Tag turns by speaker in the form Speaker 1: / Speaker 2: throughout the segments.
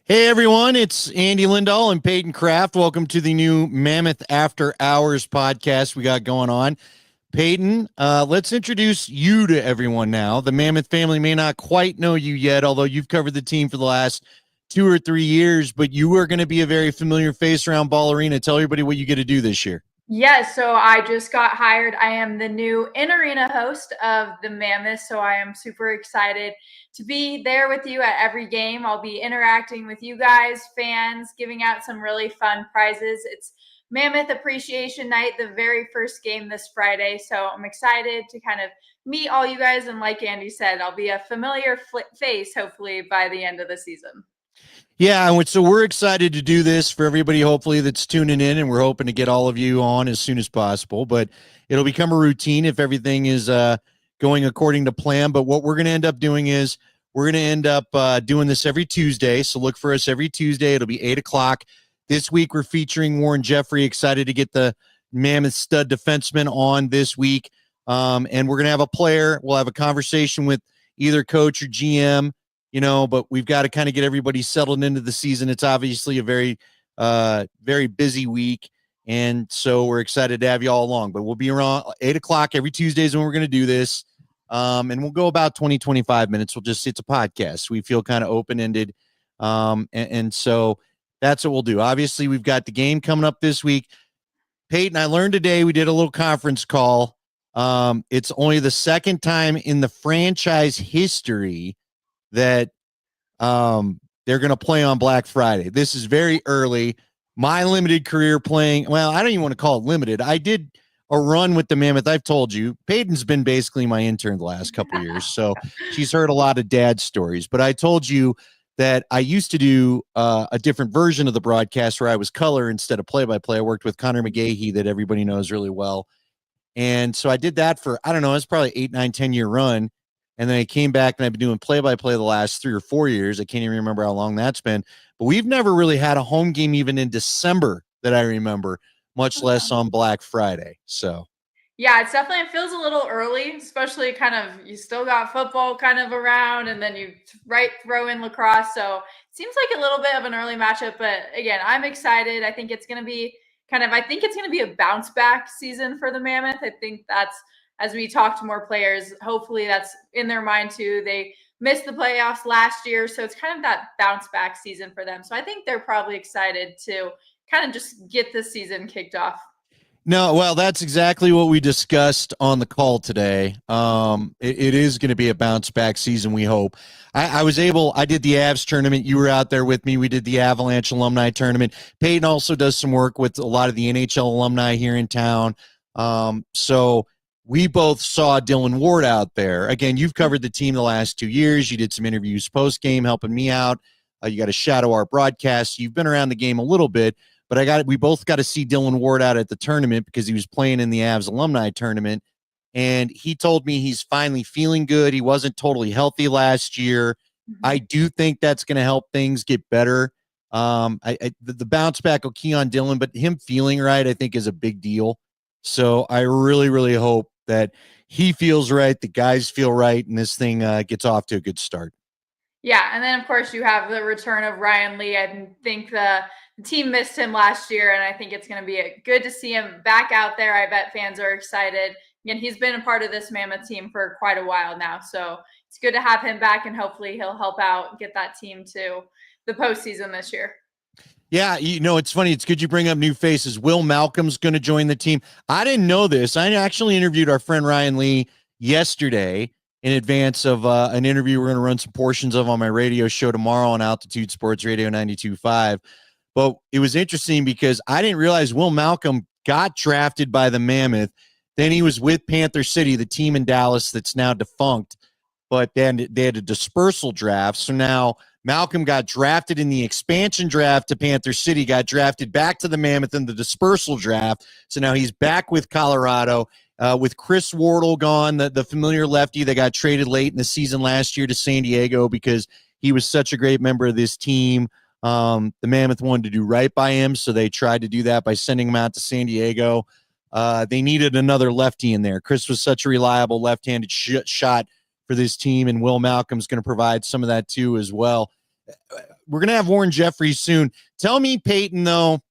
Speaker 1: Hey everyone, it's Andy Lindahl and Peyton Kraft. Welcome to the new Mammoth After Hours podcast we got going on. Peyton, let's introduce you to everyone now. The Mammoth family may not quite know you yet, although you've covered the team for the last 2 or 3 years, but you are going to be a very familiar face around Ball Arena. Tell everybody what you get to do this year.
Speaker 2: Yes, so I just got hired. I am the new in-arena host of the Mammoth, so I am super excited to be there with you at every game. I'll be interacting with you guys, fans, giving out some really fun prizes. It's Mammoth Appreciation Night, the very first game this Friday, so I'm excited to kind of meet all you guys, and like Andy said, I'll be a familiar face, hopefully, by the end of the season.
Speaker 1: Yeah, and so we're excited to do this for everybody, hopefully, that's tuning in, and we're hoping to get all of you on as soon as possible. But it'll become a routine if everything is going according to plan. But what we're going to end up doing is we're going to end up doing this every Tuesday. So look for us every Tuesday. It'll be 8 o'clock. This week, we're featuring Warren Jeffrey. Excited to get the Mammoth stud defenseman on this week. And we're going to have a player. We'll have a conversation with either coach or GM. But we've got to kind of get everybody settled into the season. It's obviously a very, very busy week. And so we're excited to have you all along. But we'll be around 8 o'clock every Tuesdays when we're going to do this. And we'll go about 20, 25 minutes. It's a podcast. We feel kind of open-ended. And so that's what we'll do. Obviously, we've got the game coming up this week. Peyton, I learned today we did a little conference call. It's only the second time in the franchise history that they're going to play on Black Friday. This is very early. My limited career playing, well, I don't even want to call it limited. I did a run with the Mammoth. I've told you, Peyton's been basically my intern the last couple of years, so she's heard a lot of dad stories. But I told you that I used to do a different version of the broadcast where I was color instead of play-by-play. I worked with Connor McGahee that everybody knows really well. And so I did that for, I don't know, it's probably 8, 9, 10-year run. And then I came back and I've been doing play-by-play the last 3 or 4 years. I can't even remember how long that's been. But we've never really had a home game even in December that I remember, much less on Black Friday. So,
Speaker 2: yeah, it feels a little early, especially kind of you still got football kind of around, and then you throw in lacrosse. So it seems like a little bit of an early matchup. But again, I'm excited. I think it's going to be a bounce back season for the Mammoth. I think that's, as we talk to more players, hopefully that's in their mind too. They missed the playoffs last year, so it's kind of that bounce back season for them. So I think they're probably excited to kind of just get this season kicked off.
Speaker 1: No, well, that's exactly what we discussed on the call today. It is going to be a bounce back season, we hope. I did the Avs tournament. You were out there with me. We did the Avalanche alumni tournament. Peyton also does some work with a lot of the NHL alumni here in town. So we both saw Dylan Ward out there. Again, you've covered the team the last 2 years. You did some interviews post-game helping me out. You got to shadow our broadcast. You've been around the game a little bit, but we both got to see Dylan Ward out at the tournament because he was playing in the Avs alumni tournament. And he told me he's finally feeling good. He wasn't totally healthy last year. Mm-hmm. I do think that's going to help things get better. The bounce back will key on Dylan, but him feeling right, I think, is a big deal. So I really, really hope that he feels right, the guys feel right, and this thing gets off to a good start.
Speaker 2: Yeah, and then, of course, you have the return of Ryan Lee. I think the team missed him last year, and I think it's going to be good to see him back out there. I bet fans are excited. Again, he's been a part of this Mammoth team for quite a while now, so it's good to have him back, and hopefully he'll help out, get that team to the postseason this year.
Speaker 1: Yeah, it's funny. It's good you bring up new faces. Will Malcolm's going to join the team. I didn't know this. I actually interviewed our friend Ryan Lee yesterday in advance of an interview we're going to run some portions of on my radio show tomorrow on Altitude Sports Radio 92.5. But it was interesting because I didn't realize Will Malcolm got drafted by the Mammoth. Then he was with Panther City, the team in Dallas that's now defunct. But then they had a dispersal draft. So now Malcolm got drafted in the expansion draft to Panther City, got drafted back to the Mammoth in the dispersal draft. So now he's back with Colorado. With Chris Wardle gone, the familiar lefty that got traded late in the season last year to San Diego because he was such a great member of this team. The Mammoth wanted to do right by him, so they tried to do that by sending him out to San Diego. They needed another lefty in there. Chris was such a reliable left-handed shot for this team, and Will Malcolm's going to provide some of that too as well. we're going to have Warren Jeffries soon. Tell me, Peyton, though,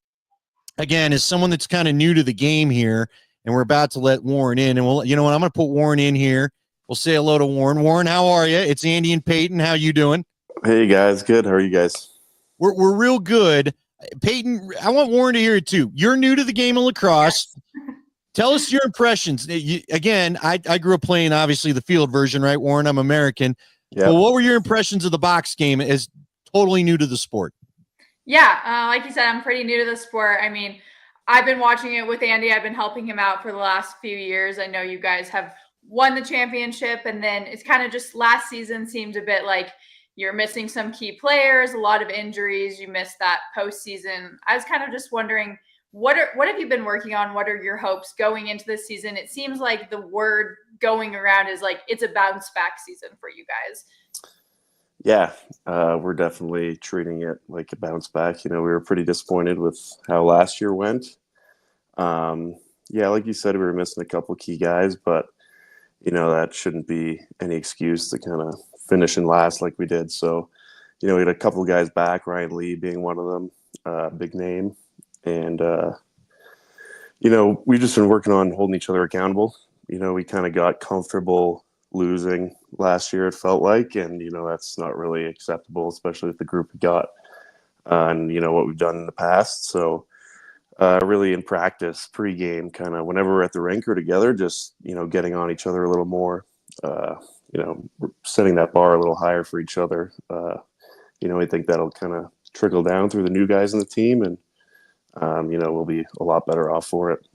Speaker 1: again, as someone that's kind of new to the game here, and we're about to let Warren in, and you know what? I'm going to put Warren in here. We'll say hello to Warren. Warren, how are you? It's Andy and Peyton. How you doing?
Speaker 3: Hey, guys. Good. How are you guys?
Speaker 1: We're real good. Peyton, I want Warren to hear it too. You're new to the game of lacrosse. Yes. Tell us your impressions. Again, I grew up playing, obviously, the field version, right, Warren? I'm American. Yep. But what were your impressions of the box game as totally new to the sport?
Speaker 2: Yeah, like you said, I'm pretty new to the sport. I mean, I've been watching it with Andy. I've been helping him out for the last few years. I know you guys have won the championship, and then it's kind of just last season seemed a bit like you're missing some key players, a lot of injuries. You missed that postseason. I was kind of just wondering, what have you been working on? What are your hopes going into this season? It seems like the word going around is like it's a bounce back season for you guys.
Speaker 3: Yeah, we're definitely treating it like a bounce back. We were pretty disappointed with how last year went. Yeah, like you said, we were missing a couple key guys, but that shouldn't be any excuse to kind of finish in last like we did. So, we had a couple of guys back, Ryan Lee being one of them, big name. And, we've just been working on holding each other accountable. We kind of got comfortable losing last year, it felt like, and, that's not really acceptable, especially with the group we got and, what we've done in the past. So, really in practice, pre-game, kind of whenever we're at the rink or together, just, getting on each other a little more, setting that bar a little higher for each other. I think that'll kind of trickle down through the new guys in the team, and, we'll be a lot better off for it.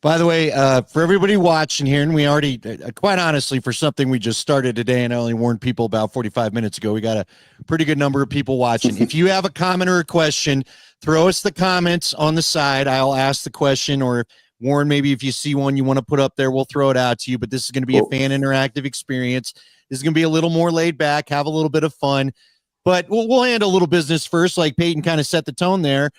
Speaker 1: By the way, for everybody watching here, and we already, quite honestly, for something we just started today, and I only warned people about 45 minutes ago, we got a pretty good number of people watching. If you have a comment or a question, throw us the comments on the side. I'll ask the question, or Warren, maybe if you see one you want to put up there, we'll throw it out to you. But this is going to be a fan interactive experience. This is going to be a little more laid back, have a little bit of fun. But we'll handle a little business first, like Peyton kind of set the tone there.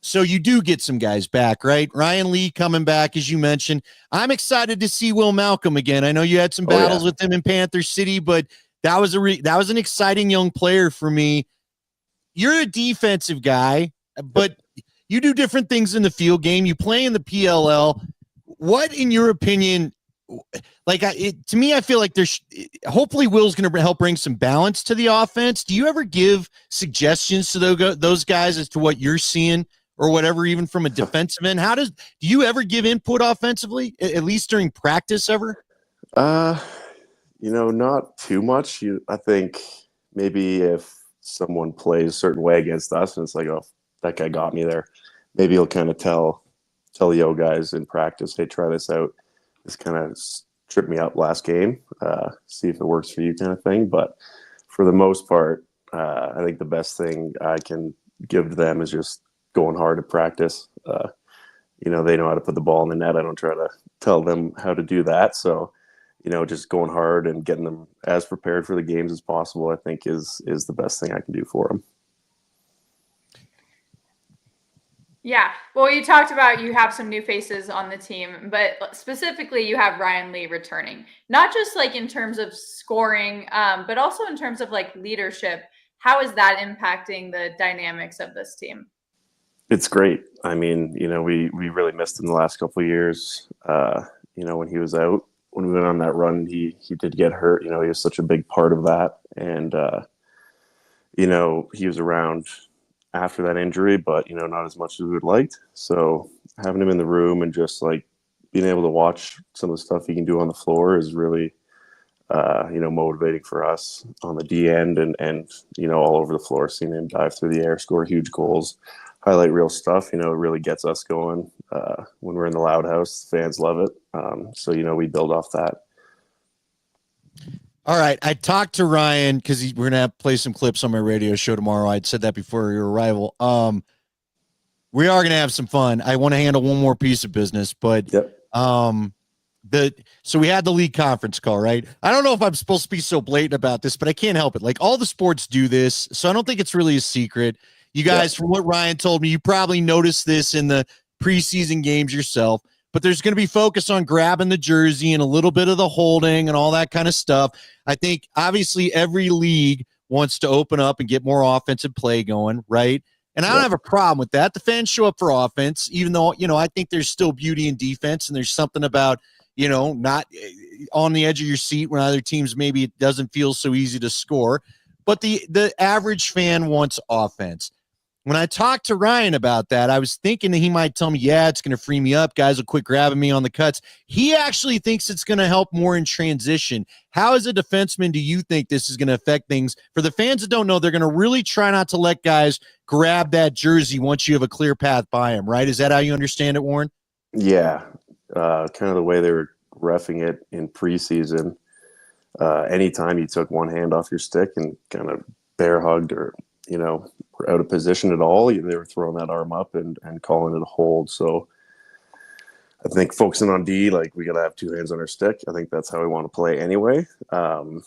Speaker 1: So you do get some guys back, right? Ryan Lee coming back, as you mentioned. I'm excited to see Will Malcolm again. I know you had some battles with him in Panther City, but that was an exciting young player for me. You're a defensive guy, but you do different things in the field game. You play in the PLL. What, in your opinion, to me, I feel like hopefully Will's going to help bring some balance to the offense. Do you ever give suggestions to those guys as to what you're seeing or whatever, even from a defensive end? Do you ever give input offensively, at least during practice ever?
Speaker 3: Not too much. I think maybe if someone plays a certain way against us and it's like, oh, that guy got me there, maybe he'll kind of tell the guys in practice, hey, try this out. This kind of tripped me up last game. See if it works for you, kind of thing. But for the most part, I think the best thing I can give to them is just going hard at practice. They know how to put the ball in the net. I don't try to tell them how to do that. So, just going hard and getting them as prepared for the games as possible, I think is the best thing I can do for them.
Speaker 2: Yeah. Well, you talked about you have some new faces on the team, but specifically you have Ryan Lee returning, not just like in terms of scoring, but also in terms of like leadership. How is that impacting the dynamics of this team?
Speaker 3: It's great. I mean, we really missed him the last couple of years. When he was out, when we went on that run, he did get hurt. He was such a big part of that. And, he was around after that injury, but, not as much as we would liked. So having him in the room and just like being able to watch some of the stuff he can do on the floor is really, motivating for us on the D end and all over the floor, seeing him dive through the air, score huge goals, highlight real stuff. It really gets us going when we're in the Loud House. Fans love it. So, we build off that.
Speaker 1: All right. I talked to Ryan because we're going to play some clips on my radio show tomorrow. I'd said that before your arrival. We are going to have some fun. I want to handle one more piece of business, but
Speaker 3: yep.
Speaker 1: So we had the league conference call, right? I don't know if I'm supposed to be so blatant about this, but I can't help it. Like, all the sports do this, so I don't think it's really a secret. You guys, from what Ryan told me, you probably noticed this in the preseason games yourself, but there's going to be focus on grabbing the jersey and a little bit of the holding and all that kind of stuff. I think obviously every league wants to open up and get more offensive play going, right? And I don't have a problem with that. The fans show up for offense, even though, I think there's still beauty in defense, and there's something about, not on the edge of your seat when other teams maybe it doesn't feel so easy to score. But the average fan wants offense. When I talked to Ryan about that, I was thinking that he might tell me, yeah, it's going to free me up. Guys will quit grabbing me on the cuts. He actually thinks it's going to help more in transition. How, as a defenseman, do you think this is going to affect things? For the fans that don't know, they're going to really try not to let guys grab that jersey once you have a clear path by them, right? Is that how you understand it, Warren?
Speaker 3: Yeah. Kind of the way they were reffing it in preseason. Anytime you took one hand off your stick and kind of bear hugged or, were out of position at all, they were throwing that arm up and calling it a hold. So I think focusing on D, we got to have two hands on our stick. I think that's how we want to play anyway. And,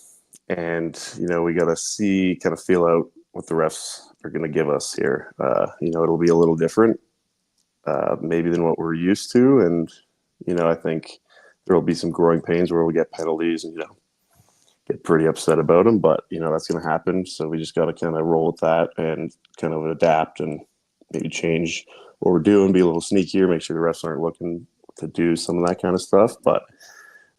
Speaker 3: we got to kind of feel out what the refs are going to give us here. It'll be a little different maybe than what we're used to. And, I think there will be some growing pains where we get penalties and, get pretty upset about them, but that's going to happen. So we just got to kind of roll with that and kind of adapt and maybe change what we're doing, be a little sneakier, make sure the refs aren't looking to do some of that kind of stuff. But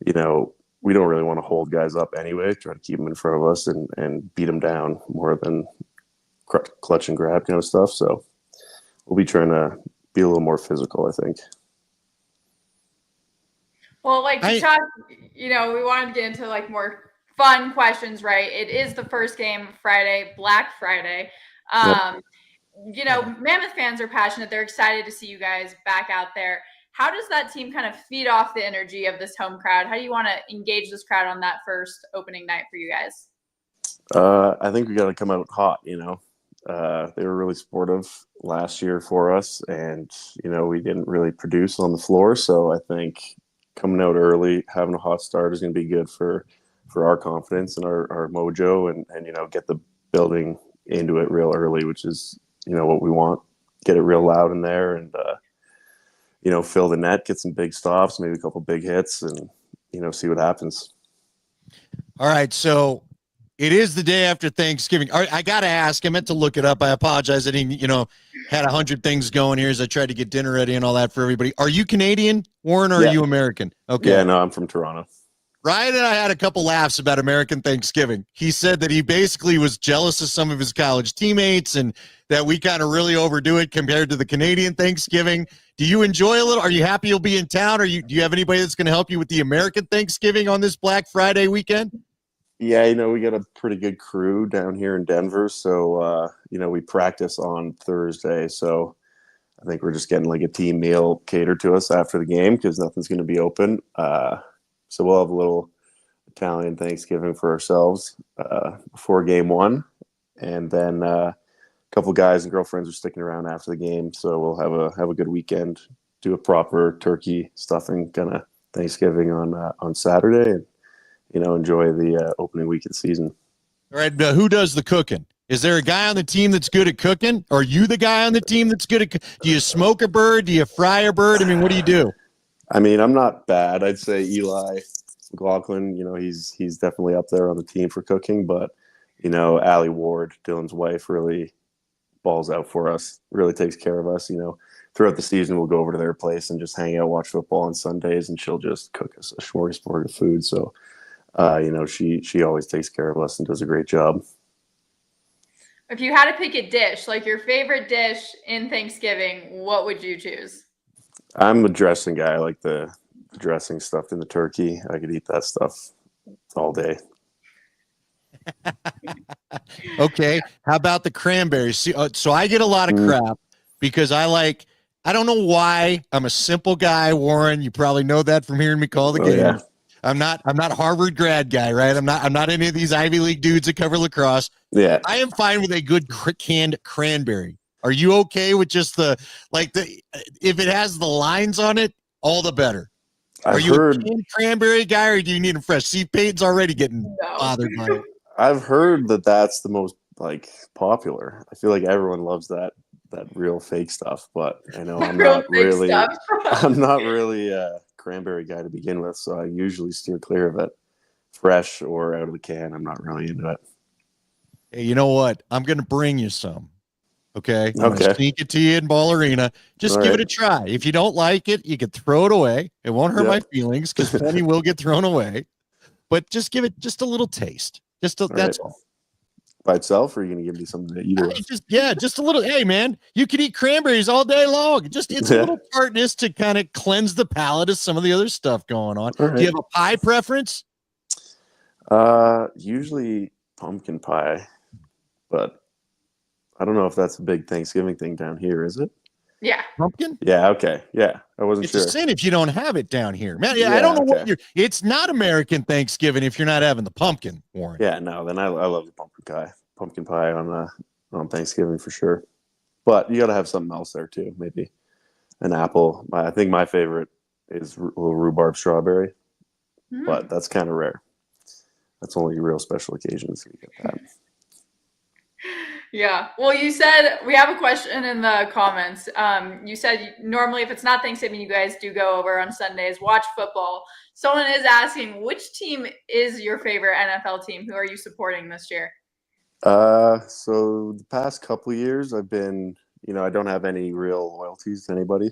Speaker 3: we don't really want to hold guys up anyway. Try to keep them in front of us and beat them down more than clutch and grab kind of stuff. So we'll be trying to be a little more physical, I think.
Speaker 2: Well, we wanted to get into more fun questions, right? It is the first game Friday, Black Friday. Mammoth fans are passionate. They're excited to see you guys back out there. How does that team kind of feed off the energy of this home crowd? How do you want to engage this crowd on that first opening night for you guys?
Speaker 3: I think we got to come out hot, They were really supportive last year for us, and, we didn't really produce on the floor. So I think coming out early, having a hot start is going to be good for our confidence and our mojo and get the building into it real early, which is, what we want. Get it real loud in there and, fill the net, get some big stops, maybe a couple big hits and, see what happens.
Speaker 1: All right. So it is the day after Thanksgiving. All right, I got to ask, I meant to look it up. I apologize. I didn't, had 100 things going here as I tried to get dinner ready and all that for everybody. Are you Canadian, Warren, or are you American? Okay.
Speaker 3: Yeah, no, I'm from Toronto.
Speaker 1: Ryan and I had a couple laughs about American Thanksgiving. He said that he basically was jealous of some of his college teammates and that we kind of really overdo it compared to the Canadian Thanksgiving. Do you enjoy a little? Are you happy you'll be in town? Do you have anybody that's going to help you with the American Thanksgiving on this Black Friday weekend?
Speaker 3: Yeah, we got a pretty good crew down here in Denver. So, we practice on Thursday. So I think we're just getting a team meal catered to us after the game because nothing's going to be open. So we'll have a little Italian Thanksgiving for ourselves before game one. And then a couple guys and girlfriends are sticking around after the game. So we'll have a good weekend, do a proper turkey stuffing kind of Thanksgiving on Saturday and, enjoy the opening week of the season.
Speaker 1: All right. Who does the cooking? Is there a guy on the team that's good at cooking? Are you the guy on the team that's good at Do you smoke a bird? Do you fry a bird? I mean, what do you do?
Speaker 3: I'm not bad. I'd say Eli McLaughlin, he's definitely up there on the team for cooking, but, Allie Ward, Dylan's wife, really balls out for us, really takes care of us. Throughout the season, we'll go over to their place and just hang out, watch football on Sundays, and she'll just cook us a smorgasbord of food. So, she always takes care of us and does a great job.
Speaker 2: If you had to pick a dish, your favorite dish in Thanksgiving, what would you choose?
Speaker 3: I'm a dressing guy. I like the dressing stuffed in the turkey. I could eat that stuff all day.
Speaker 1: Okay. How about the cranberries? See, so I get a lot of crap because I don't know why. I'm a simple guy, Warren. You probably know that from hearing me call the game.
Speaker 3: Yeah.
Speaker 1: I'm not a Harvard grad guy, right? I'm not any of these Ivy League dudes that cover lacrosse.
Speaker 3: Yeah.
Speaker 1: I am fine with a good canned cranberry. Are you okay with just if it has the lines on it, all the better? Are you a canned cranberry guy or do you need them fresh? See, Peyton's already getting bothered by it.
Speaker 3: I've heard that that's the most popular. I feel like everyone loves that real fake stuff, but I know I'm not really a cranberry guy to begin with, so I usually steer clear of it. Fresh or out of the can, I'm not really into it.
Speaker 1: Hey, you know what? I'm going to bring you some. Okay. I'm going to
Speaker 3: Okay.
Speaker 1: sneak it to you in Ball Arena. Just
Speaker 3: All
Speaker 1: give
Speaker 3: right.
Speaker 1: it a try. If you don't like it, you can throw it away. It won't hurt my feelings because plenty will get thrown away. But just give it just a little taste. That's all.
Speaker 3: By itself, or are you gonna give me something to eat it with?
Speaker 1: Just a little. Hey, man, you could eat cranberries all day long. It's a little tartness to kind of cleanse the palate of some of the other stuff going on.
Speaker 3: All right.
Speaker 1: Do you have a pie preference?
Speaker 3: Usually pumpkin pie, but I don't know if that's a big Thanksgiving thing down here, is it?
Speaker 2: Yeah.
Speaker 1: Pumpkin?
Speaker 3: Yeah, okay. Yeah, I wasn't
Speaker 1: It's
Speaker 3: sure.
Speaker 1: a sin if you don't have it down here, man. I don't know what it's not American Thanksgiving if you're not having the pumpkin, Warren.
Speaker 3: Yeah, no, then I love the pumpkin pie on Thanksgiving for sure. But you got to have something else there too, maybe an apple. I think my favorite is a little rhubarb strawberry, but that's kind of rare. That's only real special occasions you get that.
Speaker 2: Yeah. Well, you said we have a question in the comments. You said normally if it's not Thanksgiving, you guys do go over on Sundays, watch football. Someone is asking, which team is your favorite NFL team? Who are you supporting this year?
Speaker 3: So the past couple of years, I've been, I don't have any real loyalties to anybody.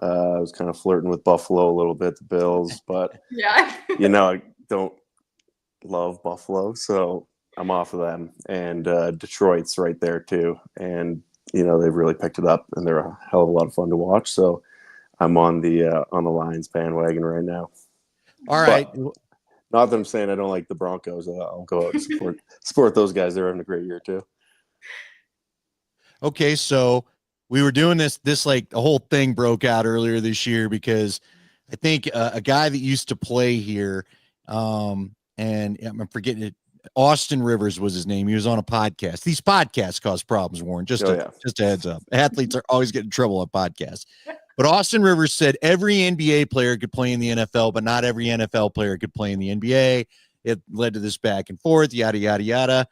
Speaker 3: I was kind of flirting with Buffalo a little bit, the Bills, but
Speaker 2: yeah,
Speaker 3: I don't love Buffalo, so I'm off of them. And Detroit's right there too, and they've really picked it up, and they're a hell of a lot of fun to watch. So I'm on the Lions bandwagon right now.
Speaker 1: All right.
Speaker 3: But not that I'm saying I don't like the Broncos. I'll go out and support those guys. They're having a great year too.
Speaker 1: Okay, so we were doing this like the whole thing broke out earlier this year because I think a guy that used to play here, and I'm forgetting it. Austin Rivers was his name. He was on a podcast. These podcasts cause problems, Warren. Just a heads up. Athletes are always getting in trouble on podcasts. But Austin Rivers said every NBA player could play in the NFL, but not every NFL player could play in the NBA. It led to this back and forth, yada, yada, yada.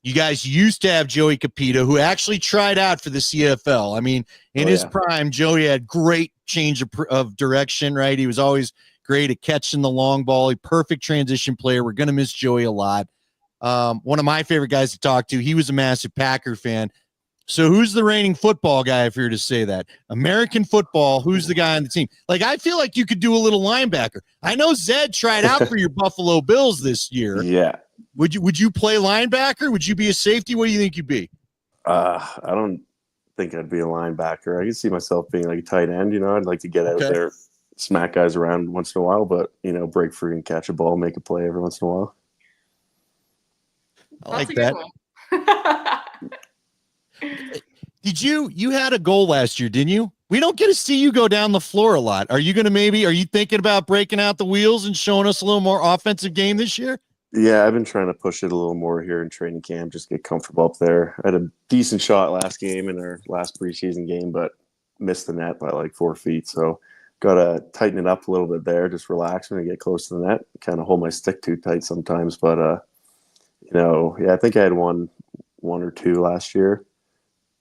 Speaker 1: You guys used to have Joey Capito, who actually tried out for the CFL. I mean, in his prime, Joey had great change of direction, right? He was always great at catching the long ball, a perfect transition player. We're going to miss Joey a lot. One of my favorite guys to talk to, he was a massive Packer fan. So who's the reigning football guy, if you're to say that? American football, who's the guy on the team? Like, I feel like you could do a little linebacker. I know Zed tried out for your Buffalo Bills this year.
Speaker 3: Yeah.
Speaker 1: Would you play linebacker? Would you be a safety? What do you think you'd be?
Speaker 3: I don't think I'd be a linebacker. I could see myself being like a tight end. I'd like to get out there, smack guys around once in a while, but, break free and catch a ball, make a play every once in a while.
Speaker 1: I like that. Did you had a goal last year, didn't you? We don't get to see you go down the floor a lot. Are you thinking about breaking out the wheels and showing us a little more offensive game this year?
Speaker 3: Yeah, I've been trying to push it a little more here in training camp, just get comfortable up there. I had a decent shot last game in our last preseason game, but missed the net by like 4 feet. So got to tighten it up a little bit there, just relax when I get close to the net. Kind of hold my stick too tight sometimes, but I think I had one or two last year.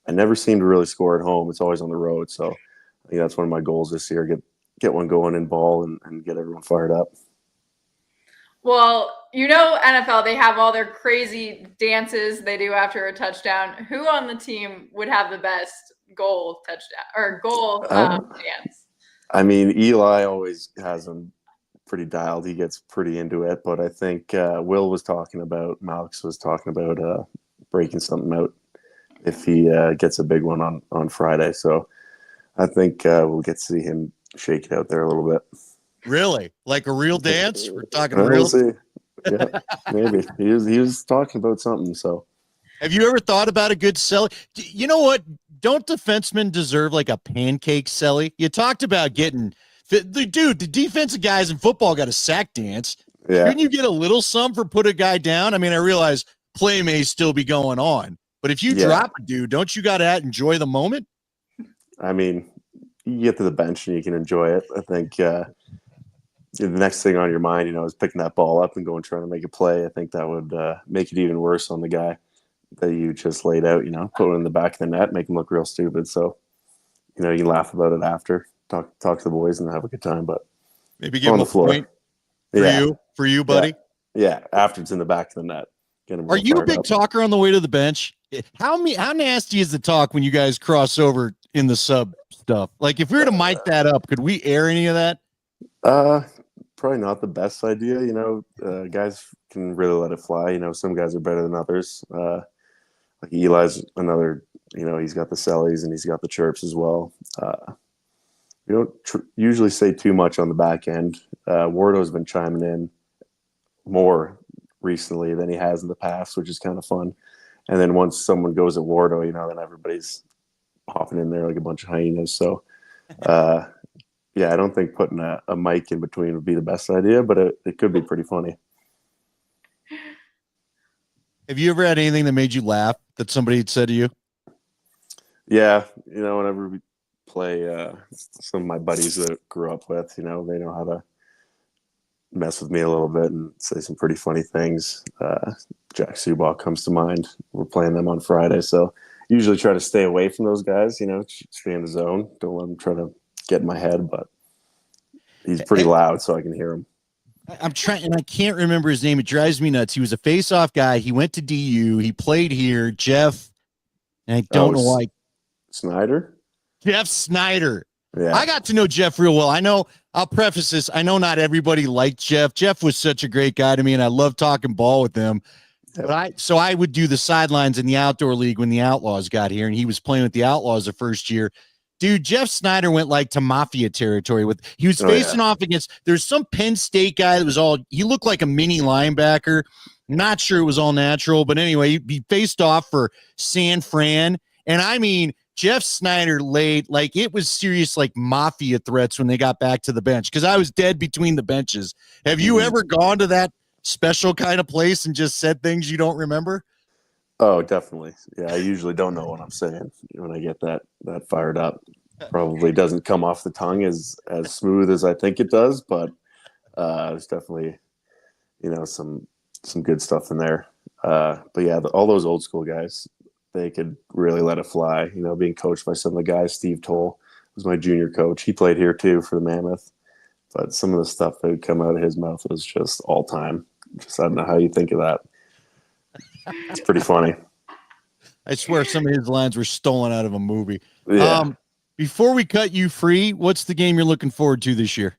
Speaker 3: I never seem to really score at home. It's always on the road. So I think that's one of my goals this year, get one going in ball and get everyone fired up.
Speaker 2: Well, NFL, they have all their crazy dances they do after a touchdown. Who on the team would have the best goal touchdown or goal dance?
Speaker 3: I mean, Eli always has them pretty dialed. He gets pretty into it. But I think Malix was talking about breaking something out if he gets a big one on Friday. So I think we'll get to see him shake it out there a little bit.
Speaker 1: Really? Like a real dance? We're talking
Speaker 3: real.
Speaker 1: We'll
Speaker 3: see. Yeah, maybe. He was talking about something. So
Speaker 1: have you ever thought about a good celly? You know what? Don't defensemen deserve like a pancake celly? You talked about getting the defensive guys in football got a sack dance.
Speaker 3: Yeah.
Speaker 1: Couldn't you get a little some for put a guy down? I mean, I realize play may still be going on, but if you drop a dude, don't you got to enjoy the moment?
Speaker 3: I mean, you get to the bench and you can enjoy it. I think the next thing on your mind, is picking that ball up and going trying to make a play. I think that would make it even worse on the guy that you just laid out. Put it in the back of the net, make him look real stupid. So, you can laugh about it after, talk to the boys, and have a good time. But
Speaker 1: maybe give him a point for you, buddy.
Speaker 3: Yeah, after it's in the back of the net. get them
Speaker 1: Are
Speaker 3: real
Speaker 1: you a
Speaker 3: fired
Speaker 1: big
Speaker 3: up.
Speaker 1: talker on the way to the bench? How nasty is the talk when you guys cross over in the sub stuff? Like, if we were to mic that up, could we air any of that?
Speaker 3: Probably not the best idea. Guys can really let it fly. Some guys are better than others. Like Eli's another. He's got the sellies and he's got the chirps as well. We don't usually say too much on the back end. Wardo's been chiming in more recently than he has in the past, which is kind of fun. And then once someone goes at Wardo, then everybody's hopping in there like a bunch of hyenas. So, yeah, I don't think putting a mic in between would be the best idea, but it could be pretty funny.
Speaker 1: Have you ever had anything that made you laugh that somebody had said to you?
Speaker 3: Yeah, whenever we play some of my buddies that I grew up with, they know how to mess with me a little bit and say some pretty funny things. Jack Subak comes to mind. We're playing them on Friday, so usually try to stay away from those guys, stay in the zone. Don't let them try to get in my head, but he's pretty loud, so I can hear him.
Speaker 1: I'm trying, and I can't remember his name. It drives me nuts. He was a face-off guy. He went to DU. He played here. Jeff, and I don't know why.
Speaker 3: Snyder?
Speaker 1: Jeff Snyder.
Speaker 3: Yeah.
Speaker 1: I got to know Jeff real well. I know, I'll preface this. I know not everybody liked Jeff. Jeff was such a great guy to me, and I love talking ball with him. Yep. But I would do the sidelines in the outdoor league when the Outlaws got here, and he was playing with the Outlaws the first year. Dude, Jeff Snyder went like to mafia territory he was facing off against, there's some Penn State guy that was he looked like a mini linebacker. Not sure it was all natural, but anyway, he faced off for San Fran. And I mean, Jeff Snyder laid, like, it was serious, like mafia threats when they got back to the bench, because I was dead between the benches. Have you ever gone to that special kind of place and just said things you don't remember?
Speaker 3: Oh, definitely. Yeah, I usually don't know what I'm saying when I get that fired up. Probably doesn't come off the tongue as smooth as I think it does, but there's definitely, some good stuff in there. But yeah, all those old school guys, they could really let it fly. Being coached by some of the guys. Steve Toll was my junior coach. He played here too for the Mammoth. But some of the stuff that would come out of his mouth was just all time. I don't know how you think of that. It's pretty funny.
Speaker 1: I swear some of his lines were stolen out of a movie.
Speaker 3: Yeah.
Speaker 1: Before we cut you free, what's the game you're looking forward to this year?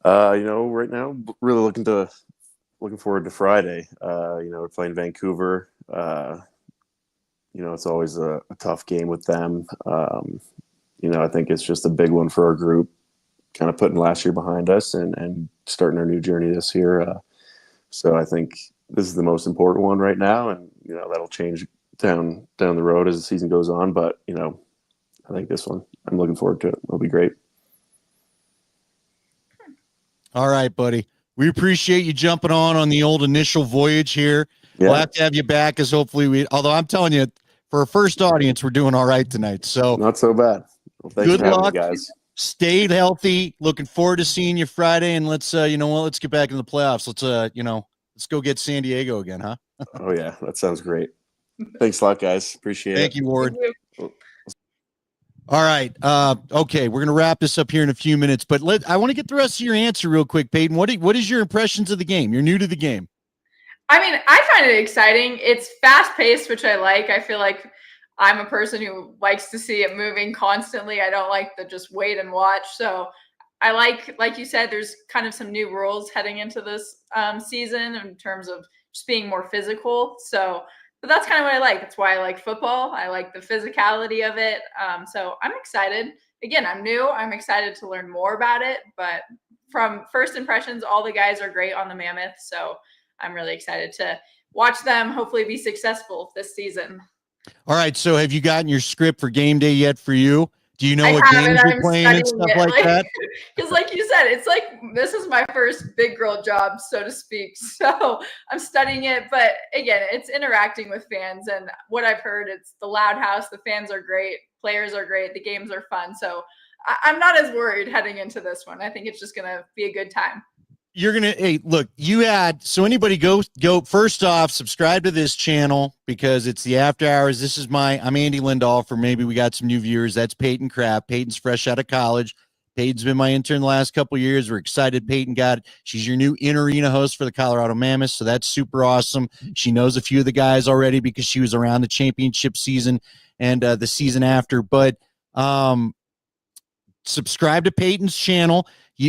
Speaker 1: Right now, really looking forward to Friday. We're playing Vancouver. It's always a tough game with them. I think it's just a big one for our group, kind of putting last year behind us and starting our new journey this year. So I think this is the most important one right now, and that'll change down the road as the season goes on. But I think this one, I'm looking forward to it. It'll be great. All right, buddy. We appreciate you jumping on the old initial voyage here. Yeah. We'll have to have you back, as hopefully although I'm telling you, for our first audience, we're doing all right tonight. So
Speaker 3: not so bad. Well, thanks
Speaker 1: good
Speaker 3: for having
Speaker 1: luck,
Speaker 3: me, guys.
Speaker 1: Stay healthy. Looking forward to seeing you Friday, and let's let's get back in the playoffs. Let's go get San Diego again, huh?
Speaker 3: Oh yeah, that sounds great. Thanks a lot, guys. Appreciate it.
Speaker 1: Thank you, Ward. All right. Okay, we're gonna wrap this up here in a few minutes, but I want to get the rest of your answer real quick, Peyton. What is your impressions of the game? You're new to the game.
Speaker 2: I mean, I find it exciting. It's fast paced, which I like. I feel like I'm a person who likes to see it moving constantly. I don't like to just wait and watch. So I like you said, there's kind of some new rules heading into this season in terms of just being more physical. But that's kind of what I like. That's why I like football. I like the physicality of it. So I'm excited. Again, I'm new. I'm excited to learn more about it. But from first impressions, all the guys are great on the Mammoth. So I'm really excited to watch them hopefully be successful this season.
Speaker 1: All right. So have you gotten your script for game day yet for you? Do you know what games you're playing and stuff like that?
Speaker 2: Because like you said, it's like this is my first big girl job, so to speak. So I'm studying it. But again, it's interacting with fans. And what I've heard, it's the loud house. The fans are great. Players are great. The games are fun. So I'm not as worried heading into this one. I think it's just going to be a good time.
Speaker 1: Hey, look, so anybody go first off, subscribe to this channel because it's the after hours. I'm Andy Lindahl, for maybe we got some new viewers. That's Peyton Kraft. Peyton's fresh out of college, Peyton's been my intern the last couple of years. We're excited Peyton got it. She's your new in-arena host for the Colorado Mammoth, so that's super awesome. She knows a few of the guys already because she was around the championship season and the season after. But subscribe to Peyton's channel.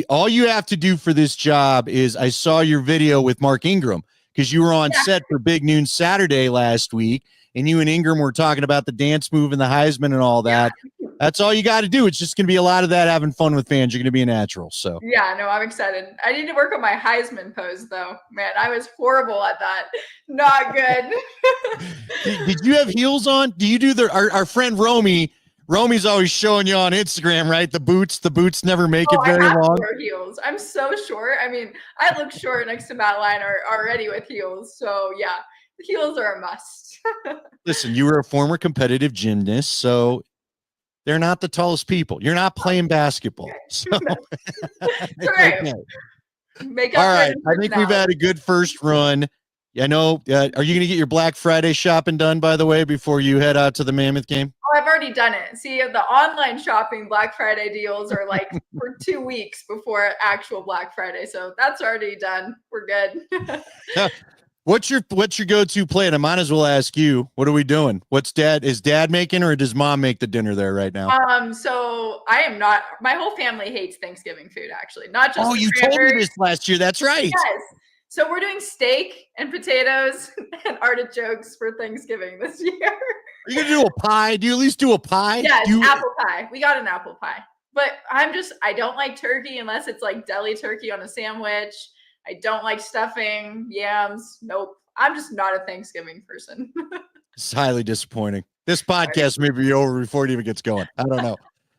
Speaker 1: All you have to do for this job is, I saw your video with Mark Ingram because you were on set for Big Noon Saturday last week, and you and Ingram were talking about the dance move and the Heisman and all that. Yeah. That's all you got to do. It's just going to be a lot of that, having fun with fans. You're going to be a natural. So
Speaker 2: yeah, no, I'm excited. I need to work on my Heisman pose though. Man, I was horrible at that. Not good.
Speaker 1: Did you have heels on? Do you do our friend Romy? Romy's always showing you on Instagram, right? The boots never make it very long.
Speaker 2: I have heels. I'm so short. I mean, I look short next to Matt Liner already with heels. So yeah, the heels are a must.
Speaker 1: Listen, you were a former competitive gymnast, so they're not the tallest people. You're not playing basketball. So
Speaker 2: right.
Speaker 1: Okay. All right. I think we've had a good first run. I know. Are you going to get your Black Friday shopping done, by the way, before you head out to the Mammoth game?
Speaker 2: Oh, I've already done it. See, the online shopping Black Friday deals are like for 2 weeks before actual Black Friday. So that's already done. We're good.
Speaker 1: What's your go-to plan? I might as well ask you, what are we doing? Is dad making, or does mom make the dinner there right now?
Speaker 2: So I am not, my whole family hates Thanksgiving food, actually. Not just
Speaker 1: you told me this last year. That's right.
Speaker 2: Yes. So we're doing steak and potatoes and artichokes for Thanksgiving this year.
Speaker 1: Are you going to do a pie? Do you at least do a pie?
Speaker 2: Yes, apple pie. We got an apple pie. But I don't like turkey unless it's like deli turkey on a sandwich. I don't like stuffing, yams. Nope. I'm just not a Thanksgiving person.
Speaker 1: It's highly disappointing. This podcast may be over before it even gets going. I don't know.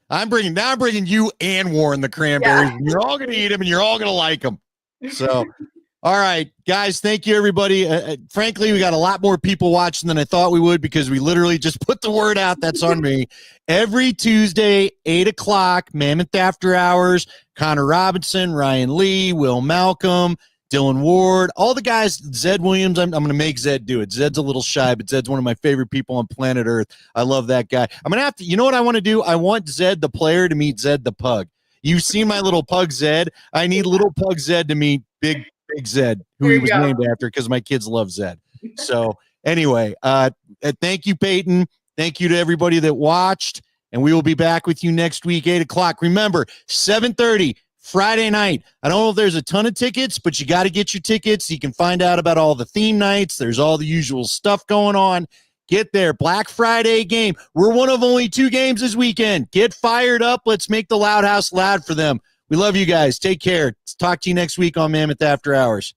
Speaker 1: I'm bringing you and Warren the cranberries. Yeah. You're all going to eat them, and you're all going to like them. So, all right, guys, thank you, everybody. Frankly, we got a lot more people watching than I thought we would because we literally just put the word out. That's on me. Every Tuesday, 8 o'clock, Mammoth After Hours, Connor Robinson, Ryan Lee, Will Malcolm, Dylan Ward, all the guys, Zed Williams. I'm going to make Zed do it. Zed's a little shy, but Zed's one of my favorite people on planet Earth. I love that guy. I'm going to have to, you know what I want to do? I want Zed the player to meet Zed the pug. You've seen my little pug Zed. I need little pug Zed to meet Big Zed, who he was named after because my kids love Zed. So anyway, thank you, Peyton. Thank you to everybody that watched, and we will be back with you next week, 8 o'clock. Remember, 7:30 Friday night. I don't know if there's a ton of tickets, but you got to get your tickets. You can find out about all the theme nights. There's all the usual stuff going on. Get there. Black Friday game. We're one of only 2 games this weekend. Get fired up. Let's make the Loud House loud for them. We love you guys. Take care. Talk to you next week on Mammoth After Hours.